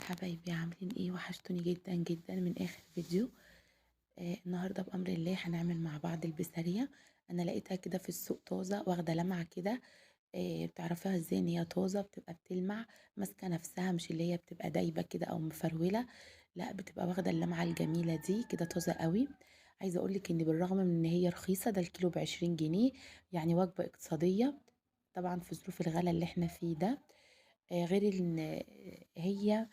حبايبي عاملين ايه؟ وحشتوني جدا جدا من اخر فيديو. النهارده بامر الله هنعمل مع بعض البسارية. انا لقيتها كده في السوق طازه واخده لمعه كده. بتعرفيها ازاي ان هي طازه؟ بتبقى بتلمع، ماسكه نفسها، مش اللي هي بتبقى دايبه كده او مفروله. لا، بتبقى واخده اللمعه الجميله دي كده، طازه قوي. عايزه اقولك ان بالرغم من ان هي رخيصه، ده الكيلو ب20 جنيه، يعني وجبه اقتصاديه طبعا في ظروف الغلا اللي احنا فيه ده. غير ان هي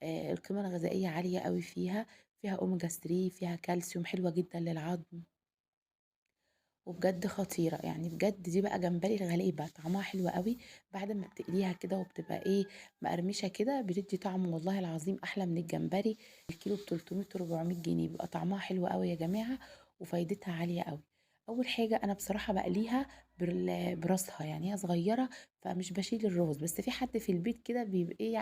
القيمة الغذائية عالية قوي فيها اوميجا 3، فيها كالسيوم، حلوة جدا للعظم، وبجد خطيرة. يعني بجد دي بقى جمبري الغليبة، طعمها حلو قوي. بعد ما بتقليها كده وبتبقى ايه، مقرمشة كده، بتدي طعم والله العظيم احلى من الجمبري. الكيلو ب300 400 جنيه، بيبقى طعمها حلو قوي يا جماعة، وفايدتها عالية قوي. اول حاجة انا بصراحة بقليها براسها، يعني هي صغيرة، فمش بشيل الراس. بس في حد في البيت كده بيبقى ايه،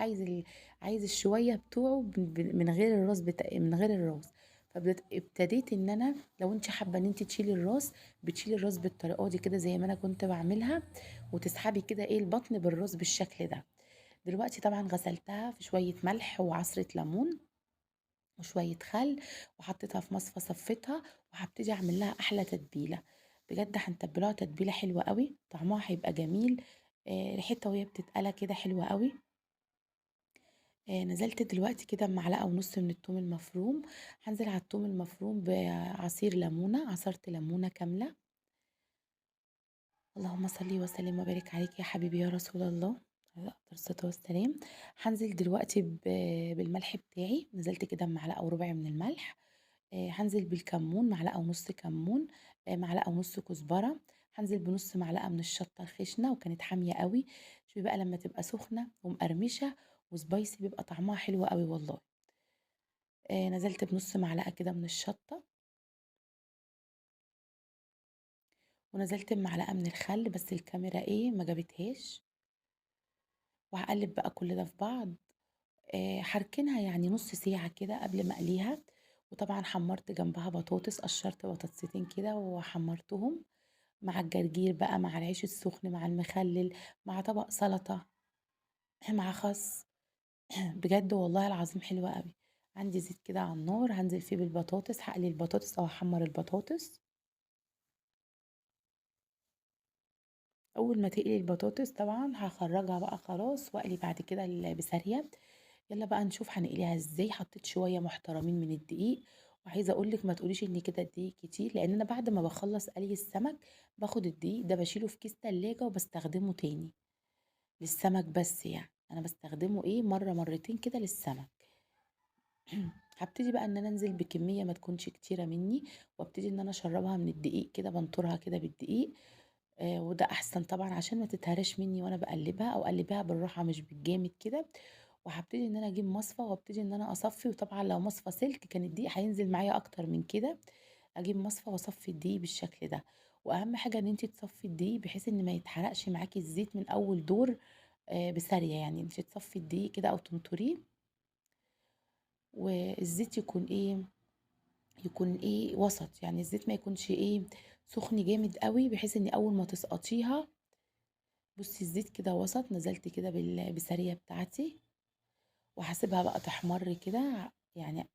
عايز الشوية بتوعه من غير الراس، من غير الراس. فابتديت ان انا، لو انت حابه ان انت تشيلي الراس، بتشيلي الراس بالطريقه دي كده زي ما انا كنت بعملها، وتسحبي كده ايه البطن بالراس بالشكل ده. دلوقتي طبعا غسلتها في شويه ملح وعصره ليمون وشويه خل، وحطيتها في مصفى صفيتها، وهبتدي اعمل لها احلى تتبيله. بجد هنتبلها تتبيله حلوه قوي، طعمها هيبقى جميل. ريحتها وهي بتتقلى كده حلوه قوي. نزلت دلوقتي كده بمعلقه ونص من الثوم المفروم. هنزل على الثوم المفروم بعصير ليمونه، عصرت ليمونه كامله. اللهم صل وسلم وبارك عليك يا حبيبي يا رسول الله، عليه افضل الصلاه والسلام. هنزل دلوقتي بالملح بتاعي، نزلت كده بمعلقه وربع من الملح. هنزل بالكمون، معلقه ونص كمون، معلقه ونص كزبره. هنزل بنص معلقه من الشطه الخشنه، وكانت حاميه قوي. شوفي بقى لما تبقى سخنه ومقرمشه وسبايسي، بيبقى طعمها حلو قوي والله. نزلت بنص معلقه كده من الشطه، ونزلت بمعلقه من الخل، بس الكاميرا ايه ما جابتهاش. وهقلب بقى كل ده في بعض. هركنها يعني نص ساعة كده قبل ما اقليها. وطبعا حمرت جنبها بطاطس، قشرت بطاطستين كده وحمرتهم مع الجرجير بقى، مع العيش السخن، مع المخلل، مع طبق سلطة، مع خس. بجد والله العظيم حلوة قوي. عندي زيت كده على النار، هنزل فيه بالبطاطس، هقلي البطاطس او احمر البطاطس. اول ما تقلي البطاطس طبعا هخرجها بقى خلاص، واقلي بعد كده البسارية. يلا بقى نشوف هنقليها ازاي. حطيت شويه محترمين من الدقيق، وعايزه اقولك ما تقوليش ان كده الدقيق كتير، لان انا بعد ما بخلص قلي السمك باخد الدقيق ده بشيله في كيس تلاجة وبستخدمه تاني للسمك. بس يعني انا بستخدمه ايه، مره مرتين كده للسمك. هبتدي بقى ان انا انزل بكميه ما تكونش كتيره مني، وابتدي ان انا اشربها من الدقيق كده، بنطرها كده بالدقيق. وده احسن طبعا عشان ما تتهرش مني وانا بقلبها، او اقلبها بالراحه مش بالجامد كده. وهبتدي ان انا اجيب مصفى، وابتدي ان انا اصفي. وطبعا لو مصفى سلك كان الدقيق هينزل معايا اكتر من كده. اجيب مصفى واصفي الدقيق بالشكل ده. واهم حاجه ان انت تصفي الدقيق بحيث ان ما يتحرقش معاكي الزيت من اول دور. بسارية يعني انت تصفي الدقيق كده او تنطريه، والزيت يكون ايه وسط، يعني الزيت ما يكونش ايه سخن جامد قوي، بحيث ان اول ما تسقطيها، بصي الزيت كده وسط. نزلت كده بالبسارية بتاعتي، وهسيبها بقى تحمر كده يعني.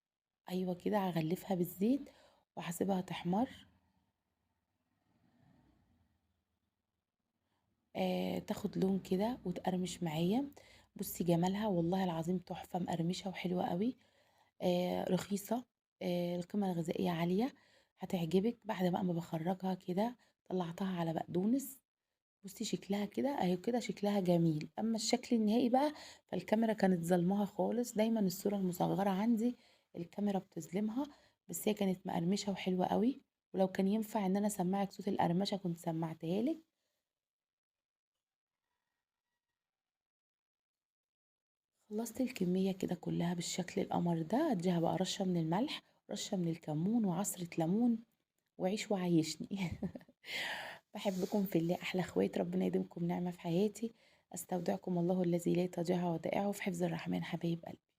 ايوه كده هغلفها بالزيت وهسيبها تحمر. تاخد لون كده وتقرمش معايا. بصي جمالها والله العظيم تحفة، مقرمشة وحلوة قوي. رخيصة. القيمة الغذائية عالية، هتعجبك. بعد بقى ما بخرجها كده، طلعتها على بقدونس. بصي شكلها كده اهي، كده شكلها جميل. اما الشكل النهائي بقى، فالكاميرا كانت ظلمها خالص. دايما الصورة المصغرة عندي الكاميرا بتظلمها، بس هي كانت مقرمشة وحلوة قوي. ولو كان ينفع ان انا اسمعك صوت القرمشة كنت سمعتها لك. خلصت الكمية كده كلها بالشكل القمر ده. اديها بقى رشة من الملح، رشة من الكمون، وعصرة ليمون، وعيش وعيشني. بحبكم في الله احلى اخوات، ربنا يديمكم نعمة في حياتي. استودعكم الله الذي لا تضيع ودائعه في حفظ الرحمن حبايب قلبي.